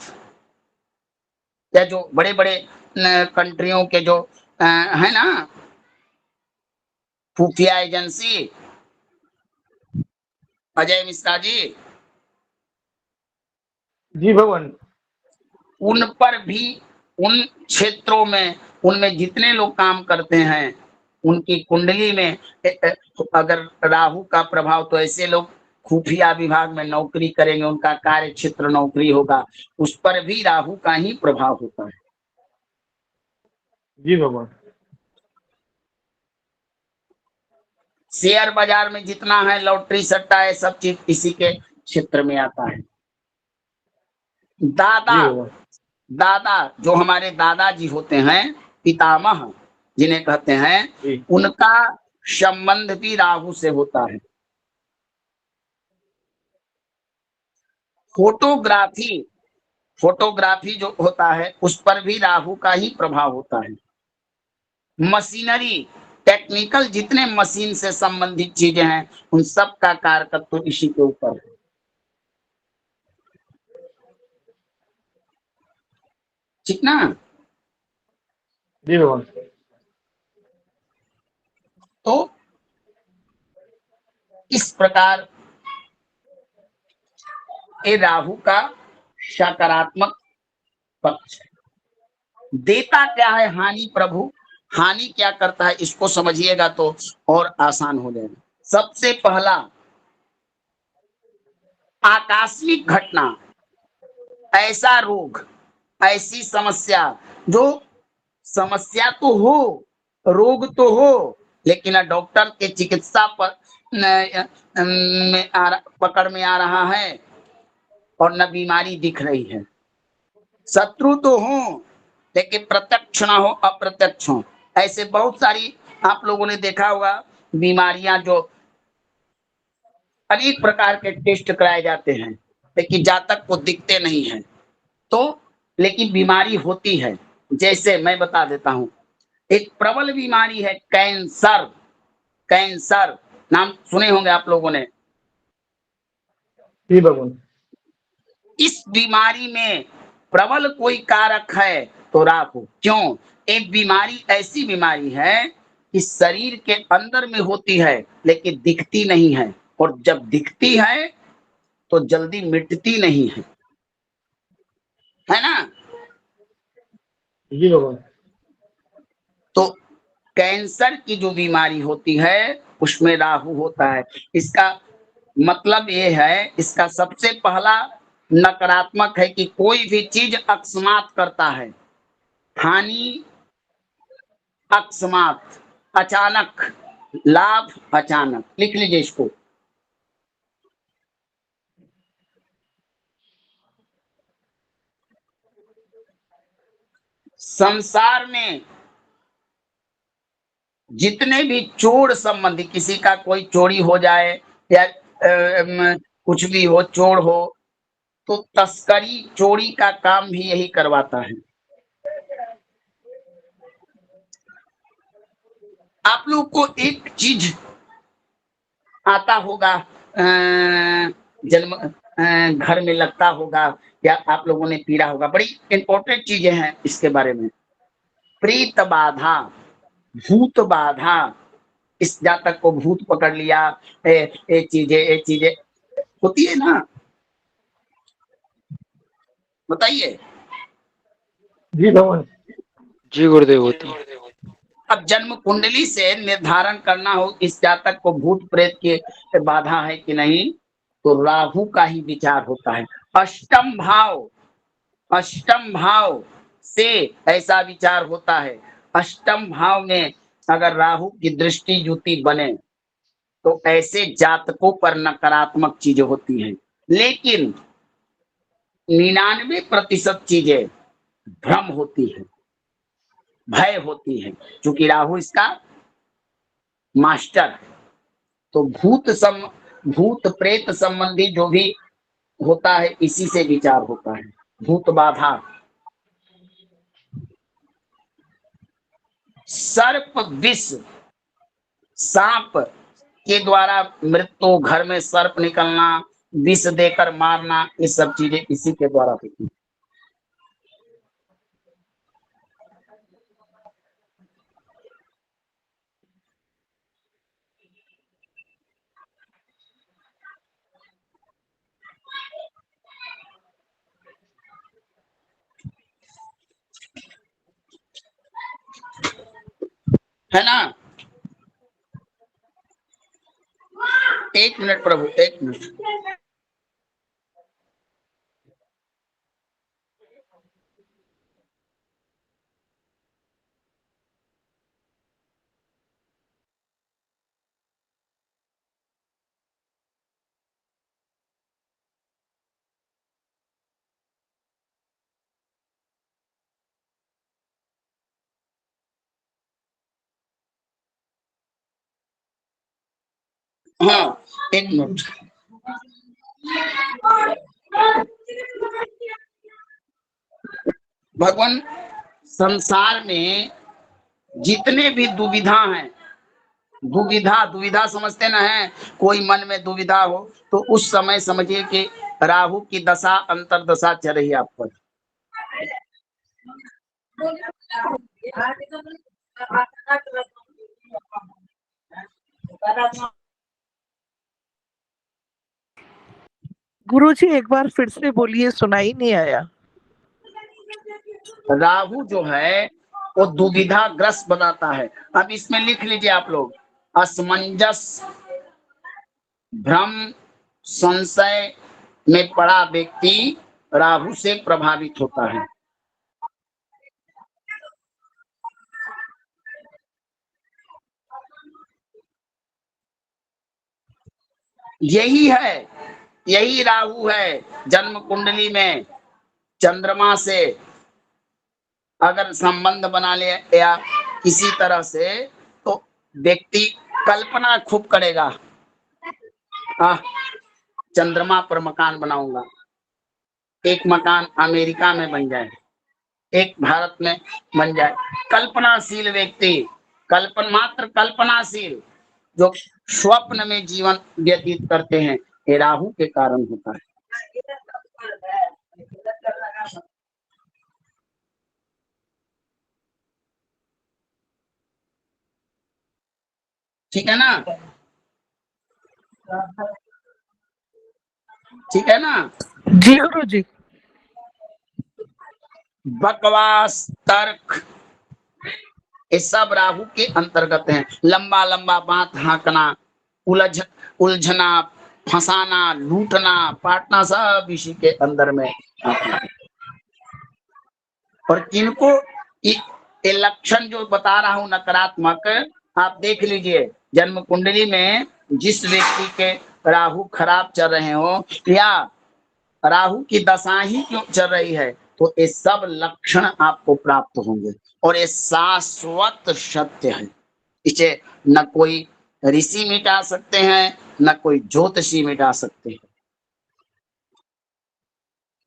या जो बड़े बड़े कंट्रियों के जो है ना खुफिया एजेंसी, अजय मिश्रा जी, जी भगवान। उन पर भी, उन क्षेत्रों में, उनमें जितने लोग काम करते हैं, उनकी कुंडली में अगर राहु का प्रभाव, तो ऐसे लोग खुफिया विभाग में नौकरी करेंगे, उनका कार्य क्षेत्र नौकरी होगा, उस पर भी राहु का ही प्रभाव होता है। जी भगवान। शेयर बाजार में जितना है, लॉटरी सट्टा है, सब चीज इसी के क्षेत्र में आता है। दादा, जी भगवान। दादा जो हमारे दादाजी होते हैं, पितामह जिन्हें कहते हैं, जी। उनका संबंध भी राहु से होता है। फोटोग्राफी, फोटोग्राफी जो होता है, उस पर भी राहु का ही प्रभाव होता है। मशीनरी, टेक्निकल जितने मशीन से संबंधित चीजें हैं, उन सब का कारकत्व तो इसी के ऊपर है। ठीक ना? जी भगवान। तो इस प्रकार ये राहु का सकारात्मक पक्ष है। देता क्या है? हानि प्रभु। हानि क्या करता है, इसको समझिएगा तो और आसान हो जाएगा। सबसे पहला, आकस्मिक घटना, ऐसा रोग, ऐसी समस्या, जो समस्या तो हो, रोग तो हो, लेकिन डॉक्टर के चिकित्सा पर पकड़ में आ रहा है और न बीमारी दिख रही है। शत्रु तो हो, लेकिन प्रत्यक्ष ना हो, अप्रत्यक्ष हो। ऐसे बहुत सारी आप लोगों ने देखा होगा बीमारियां, जो अनेक प्रकार के टेस्ट कराए जाते हैं, लेकिन जातक को दिखते नहीं है, तो लेकिन बीमारी होती है। जैसे मैं बता देता हूं, एक प्रबल बीमारी है कैंसर। कैंसर नाम सुने होंगे आप लोगों ने। जी भगवान। इस बीमारी में प्रबल कोई कारक है तो राहु। क्यों? एक बीमारी ऐसी बीमारी है कि शरीर के अंदर में होती है, लेकिन दिखती नहीं है, और जब दिखती है तो जल्दी मिटती नहीं है ना? जी भगवान। तो कैंसर की जो बीमारी होती है, उसमें राहु होता है। इसका मतलब ये है, इसका सबसे पहला नकारात्मक है कि कोई भी चीज अकस्मात करता है। हानि अकस्मात, अचानक, लाभ अचानक। लिख लीजिए इसको। संसार में जितने भी चोर संबंधी, किसी का कोई चोरी हो जाए या कुछ भी हो, चोर हो, तो तस्करी, चोरी का काम भी यही करवाता है। आप लोग को एक चीज आता होगा, जन्म घर में लगता होगा, या आप लोगों ने पीड़ा होगा। बड़ी इंपॉर्टेंट चीजें हैं इसके बारे में। प्रेत बाधा, भूत बाधा, इस जातक को भूत पकड़ लिया, ये चीजें होती है ना, बताइए। जी भगवान। जी गुरुदेव, होती है। अब जन्म कुंडली से निर्धारण करना हो इस जातक को भूत प्रेत की बाधा है कि नहीं, तो राहु का ही विचार होता है। अष्टम भाव, अष्टम भाव से ऐसा विचार होता है। अष्टम भाव में अगर राहु की दृष्टि युति बने, तो ऐसे जातकों पर नकारात्मक चीजें होती हैं। लेकिन 99% चीजें भ्रम होती है। भय होती है, क्योंकि राहु इसका मास्टर है। तो भूत प्रेत संबंधी जो भी होता है इसी से विचार होता है, भूत बाधा। सर्प विष, सांप के द्वारा मृत्यु, घर में सर्प निकलना, विष देकर मारना, ये सब चीजें इसी के द्वारा होती है। है ना? एक मिनट प्रभु, एक मिनट। हाँ, एक मिनट। भगवान, संसार में जितने भी दुविधा हैं, दुविधा समझते ना है, कोई मन में दुविधा हो तो उस समय समझिए कि राहु की दशा अंतरदशा चल रही है आप पर। गुरुजी एक बार फिर से बोलिए, सुनाई नहीं आया। राहु जो है वो दुविधा ग्रस्त बनाता है। अब इसमें लिख लीजिए आप लोग, असमंजस, भ्रम, संशय में पड़ा व्यक्ति राहु से प्रभावित होता है। यही है, यही राहु है। जन्म कुंडली में चंद्रमा से अगर संबंध बना लिया किसी तरह से, तो व्यक्ति कल्पना खूब करेगा, चंद्रमा पर मकान बनाऊंगा, एक मकान अमेरिका में बन जाए, एक भारत में बन जाए। कल्पनाशील व्यक्ति, मात्र कल्पनाशील, जो स्वप्न में जीवन व्यतीत करते हैं, ये राहु के कारण होता है। ठीक है ना? ठीक है ना? जी गुरुजी। बकवास, तर्क, ये सब राहु के अंतर्गत हैं। लंबा लंबा बात हाँकना, उलझना, फंसाना, लूटना, पाटना, सब इसी के अंदर में आता है। और किनको ये लक्षण जो बता रहा हूं नकारात्मक, आप देख लीजिए जन्म कुंडली में जिस व्यक्ति के राहु खराब चल रहे हो या राहु की दशा ही क्यों चल रही है, तो ये सब लक्षण आपको प्राप्त होंगे। और ये शाश्वत सत्य है, इसे न कोई ऋषि मिटा सकते हैं, न कोई ज्योतिषी मिटा सकते हैं।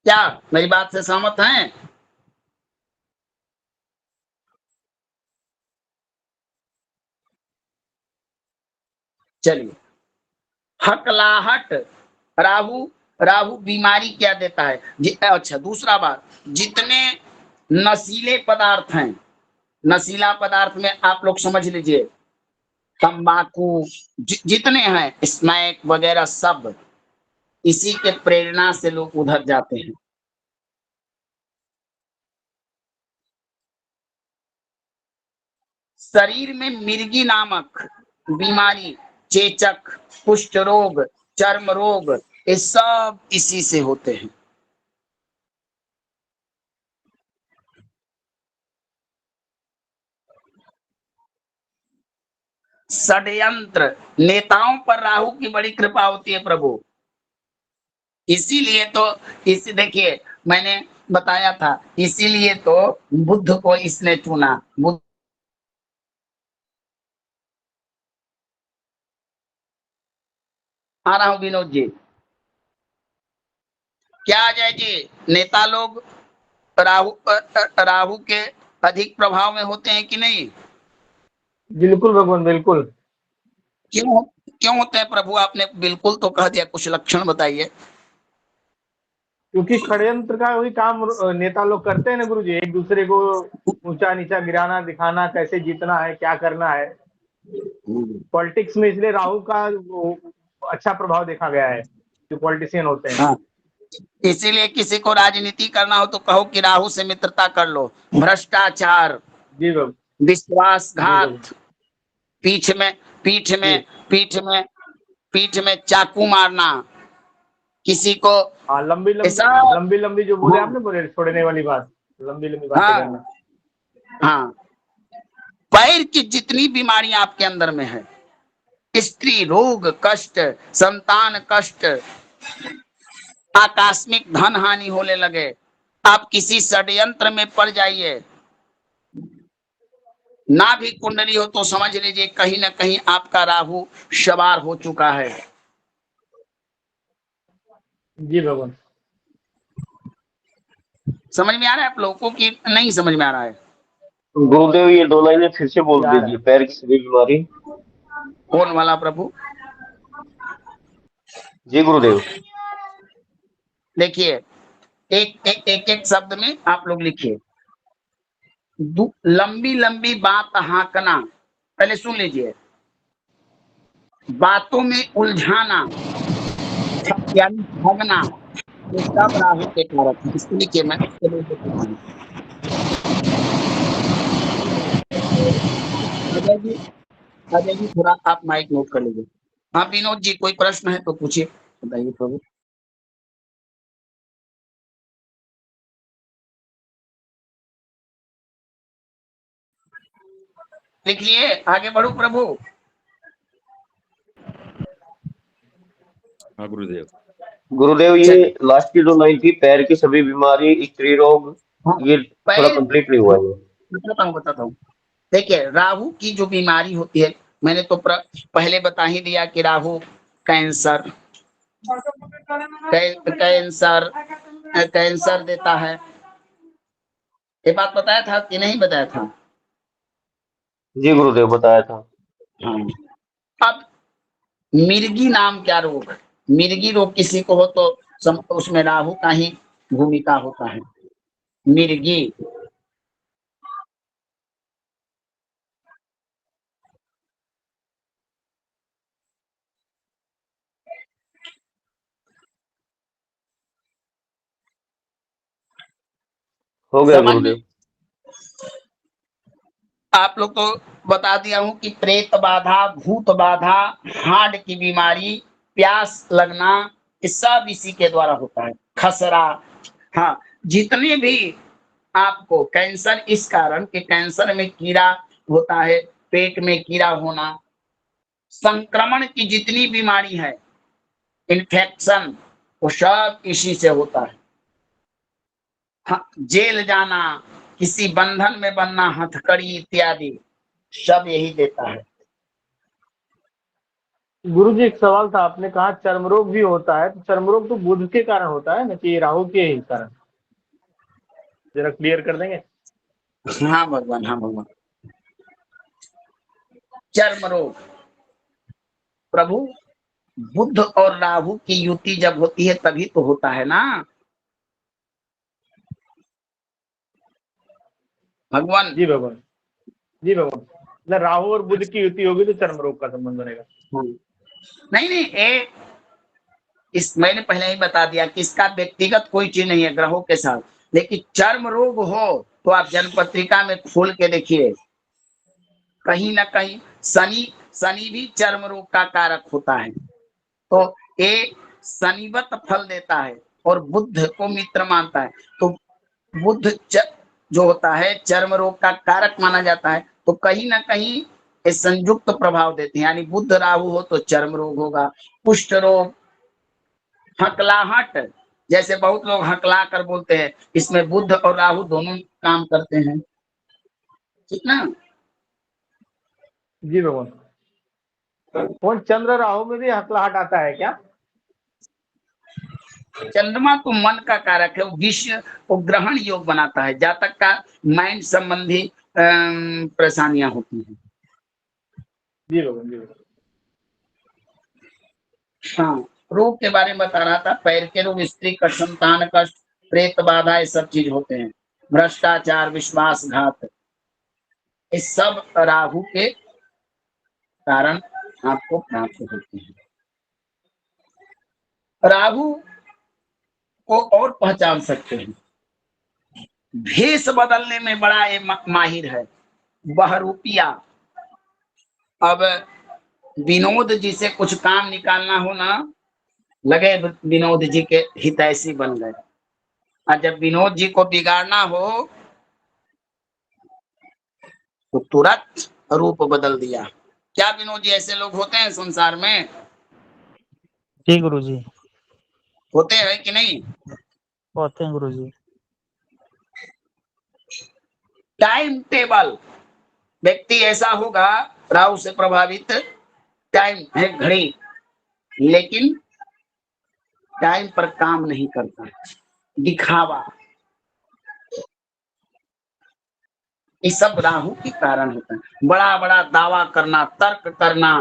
क्या मेरी बात से सहमत हैं? चलिए, हकलाहट, राहु राहु बीमारी क्या देता है अच्छा, दूसरा बात, जितने नशीले पदार्थ हैं, नशीला पदार्थ में आप लोग समझ लीजिए तंबाकू, जितने हैं स्मैक वगैरह, सब इसी के प्रेरणा से लोग उधर जाते हैं। शरीर में मिर्गी नामक बीमारी, चेचक, कुष्ठ रोग, चर्म रोग, ये सब इसी से होते हैं। षड्यंत्र, नेताओं पर राहु की बड़ी कृपा होती है प्रभु। इसीलिए तो इस देखिए मैंने बताया था, इसीलिए तो बुद्ध को इसने चुना। बुद्ध आ रहा हूं विनोद जी, क्या आ जाए जी? नेता लोग राहु के अधिक प्रभाव में होते हैं कि नहीं? बिल्कुल भगवान, बिल्कुल। क्यों क्यों होते हैं प्रभु? आपने बिल्कुल तो कह दिया, कुछ लक्षण बताइए। क्योंकि षड्यंत्र का वही काम नेता लोग करते हैं ना गुरु जी, एक दूसरे को ऊंचा नीचा गिराना, दिखाना कैसे जीतना है, क्या करना है। पॉलिटिक्स में इसलिए राहु का अच्छा प्रभाव देखा गया है, जो पॉलिटिशियन होते हैं। हाँ, इसीलिए किसी को राजनीति करना हो तो कहो कि राहु से मित्रता कर लो। भ्रष्टाचार, जी बाबू, जी विश्वासघात, बाबू, पीठ में पीठ जी। में पीठ में पीठ में चाकू मारना, किसी को हाँ, लंबी ऐसा। लंबी लंबी जो बोले हाँ, आपने, बोले छोड़ने वाली बात, लंबी लंबी बातें हाँ, करना। हाँ, पैर की जितनी बीमारियां आपके अंदर में है, स्त्री रोग कष्ट, संतान कष्ट, आकस्मिक धन हानि होने लगे, आप किसी षड्यंत्र में पड़ जाइए, ना भी कुंडली हो तो समझ लीजिए कहीं ना कहीं आपका राहु सवार हो चुका है। जी भगवान। समझ में आ रहा है आप लोगों को कि नहीं समझ में आ रहा है? गुरुदेव ये 2 लाइनें फिर से बोल जा रहा दीजिए, है। पैर की सभी बीमारी। कौन वाला प्रभु? जी गुरुदेव। देखिए, एक शब्द में आप लोग लिखिए। लंबी लंबी बात हाँकना, पहले सुन लीजिए। बातों में उलझाना, यानी भगना, ये सब राहु के कारक है। इसको लिखिए, मैं चलो देता हूँ। अजय जी, अजय जी थोड़ा आप माइक नोट कर लीजिए। हाँ विनोद जी, कोई प्रश्न है तो पूछिए, बताइए प्रभु। लिख लिए, आगे बढ़ो प्रभु। हाँ गुरुदेव। गुरुदेव ये चलिए, लास्ट की 2 लाइन थी, पैर की सभी बीमारी, स्त्री रोग, हाँ, ये थोड़ा पैर, कंप्लीट नहीं हुआ है। बताता हूँ। देखिए, राहु की जो बीमारी होती है, मैंने तो पहले बता ही दिया कि राहु कैंसर, कैंसर कैंसर देता है। ये बात बताया था कि नहीं बताया था? जी गुरुदेव, बताया था। हाँ। अब मिर्गी नाम क्या रोग, मिर्गी रोग किसी को हो तो उसमें राहु का ही भूमिका होता है। मिर्गी, हो गया समझ में? गुरुदेव। आप लोग को बता दिया हूं कि प्रेत बाधा, भूत बाधा, हार्ट की बीमारी, प्यास लगना, ये सब इसी के द्वारा होता है। खसरा, हाँ, जितने भी आपको कैंसर, इस कारण कि कैंसर में कीड़ा होता है, पेट में कीड़ा होना, संक्रमण की जितनी बीमारी है, इन्फेक्शन, वो सब इसी से होता है। हाँ, जेल जाना, किसी बंधन में बनना, हथकड़ी इत्यादि, सब यही देता है। गुरु जी एक सवाल था, आपने कहा चर्म रोग भी होता है, तो चर्म रोग तो बुध के कारण होता है ना, कि राहु के ही कारण? जरा क्लियर कर देंगे। हाँ भगवान, हाँ भगवान। चर्म रोग प्रभु, बुध और राहु की युति जब होती है तभी तो होता है ना भगवान। जी भगवान, जी भगवान। मतलब राहु और बुध की युति होगी तो चर्म रोग का संबंध बनेगा। नहीं नहीं, इस मैंने पहले ही बता दिया कि इसका व्यक्तिगत कोई चीज नहीं है ग्रहों के साथ, लेकिन चर्म रोग हो तो आप जन्मपत्रिका में खोल के देखिए, कहीं ना कहीं शनि, शनि भी चर्म रोग का कारक होता है। तो ये शनिवत फल देता है और बुध को मित्र मानता है, तो बुध जो होता है चर्म रोग का कारक माना जाता है। तो कहीं ना कहीं ये संयुक्त प्रभाव देते हैं, यानी बुध राहु हो तो चर्म रोग होगा, कुष्ठ रोग, हकलाहट, जैसे बहुत लोग हकला कर बोलते हैं, इसमें बुध और राहु दोनों काम करते हैं, ठीक ना। जी भगवान। कौन चंद्र राहु में भी हकलाहट आता है क्या? चंद्रमा तो मन का कारक है, वो विषय वो ग्रहण योग बनाता है, जातक का माइंड संबंधी परेशानियां होती हैं। जी भगवान, जी भगवान। हाँ, रोग के बारे में बता रहा था, पैर के रोग, स्त्री का संतान कष्ट, प्रेत बाधा, ये सब चीज होते हैं, भ्रष्टाचार, विश्वासघात, इस सब राहु के कारण आपको प्राप्त होते हैं। राहु को और पहचान सकते हैं, भेष बदलने में बड़ा ये माहिर है, बहरूपिया। अब विनोद जी से कुछ काम निकालना हो ना, लगे विनोद जी के हितैषी बन गए, और जब विनोद जी को बिगाड़ना हो तो तुरंत रूप बदल दिया। क्या विनोद जी ऐसे लोग होते हैं संसार में? जी गुरुजी, होते हैं कि नहीं? होते हैं गुरुजी। टाइम टेबल, व्यक्ति ऐसा होगा राहु से प्रभावित, टाइम है घड़ी, लेकिन टाइम पर काम नहीं करता, दिखावा, ये सब राहु के कारण होता है। बड़ा बड़ा दावा करना, तर्क करना,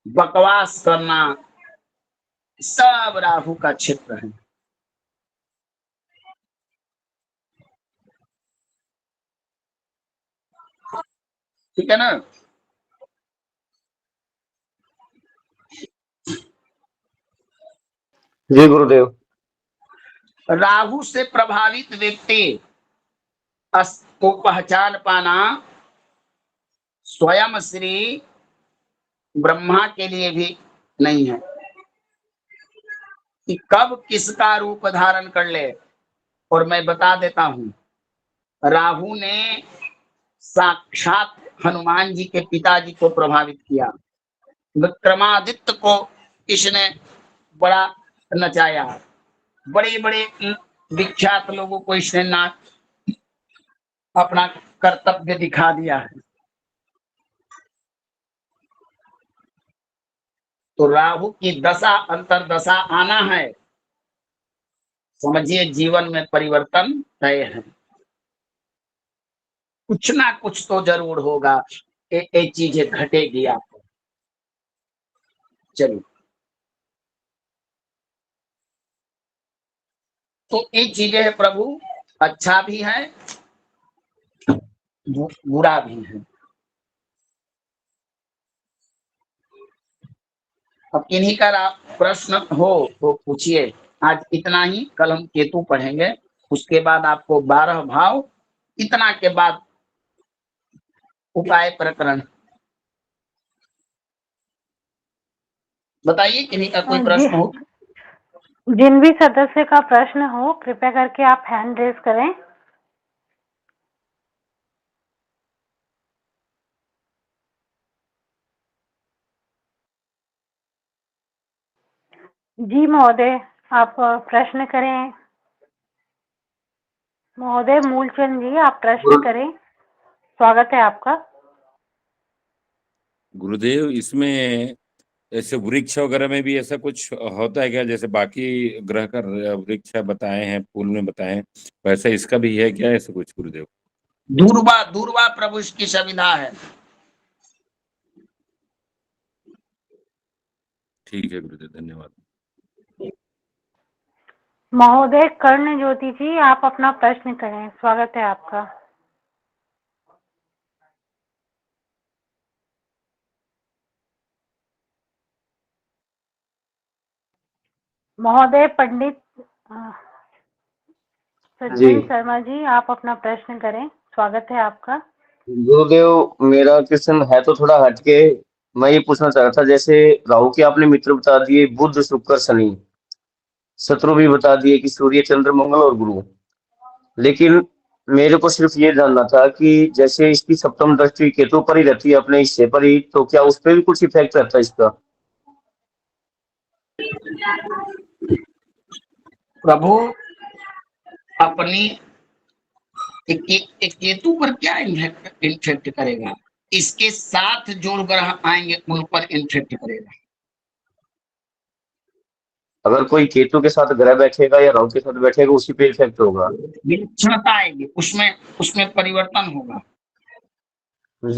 बकवास करना, सब राहु का क्षेत्र है। ठीक है ना। जी गुरुदेव। राहु से प्रभावित व्यक्ति को पहचान पाना स्वयं श्री ब्रह्मा के लिए भी नहीं है कि कब किसका रूप धारण कर ले। और मैं बता देता हूं, राहु ने साक्षात हनुमान जी के पिताजी को प्रभावित किया, विक्रमादित्य को इसने बड़ा नचाया, बड़े बड़े विख्यात लोगों को इसने ना अपना कर्तव्य दिखा दिया है। तो राहु की दशा अंतरदशा आना है, समझिए जीवन में परिवर्तन तय है, कुछ ना कुछ तो जरूर होगा, ये चीजें घटेगी आपको। चलिए, तो ये चीजें है प्रभु, अच्छा भी है बुरा भी है। अब इन्हीं का प्रश्न हो तो पूछिए। आज इतना ही, कल हम केतु पढ़ेंगे, उसके बाद आपको 12 भाव, इतना के बाद उपाय प्रकरण। बताइए किन्हीं का कोई प्रश्न हो। जिन भी सदस्य का प्रश्न हो कृपया करके आप हैंड रेज करें। जी महोदय, आप प्रश्न करें। महोदय मूलचंद जी, आप प्रश्न करें, स्वागत है आपका। गुरुदेव, इसमें ऐसे वृक्ष वगैरह में भी ऐसा कुछ होता है क्या? जैसे बाकी ग्रह का वृक्ष बताए हैं, फूल में बताए हैं, वैसा इसका भी है क्या ऐसा कुछ गुरुदेव? दूरबा दूरबा प्रभु इसकी सुविधा है। ठीक है गुरुदेव, धन्यवाद। महोदय कर्ण ज्योति जी, आप अपना प्रश्न करें, स्वागत है आपका। महोदय पंडित सज्जन शर्मा जी, आप अपना प्रश्न करें, स्वागत है आपका। गुरुदेव, मेरा क्वेश्चन है तो थोड़ा हटके, मैं ये पूछना चाह रहा था, जैसे राहु के आपने मित्र बता दिए बुध, शुक्र, शनि, शत्रु भी बता दिए कि सूर्य, चंद्र, मंगल और गुरु, लेकिन मेरे को सिर्फ ये जानना था कि जैसे इसकी सप्तम दृष्टि केतु पर ही रहती है, अपने हिस्से पर ही, तो क्या उस पर भी कुछ इफेक्ट रहता है इसका? प्रभु अपनी एक केतु पर क्या इन्फेक्ट करेगा, इसके साथ जो ग्रह आएंगे उन पर इन्फेक्ट करेगा। अगर कोई केतु के साथ ग्रह बैठेगा या राहु के साथ बैठेगा उसी पे इफेक्ट होगा। विलक्षणता आएगी, उसमें परिवर्तन होगा। जी।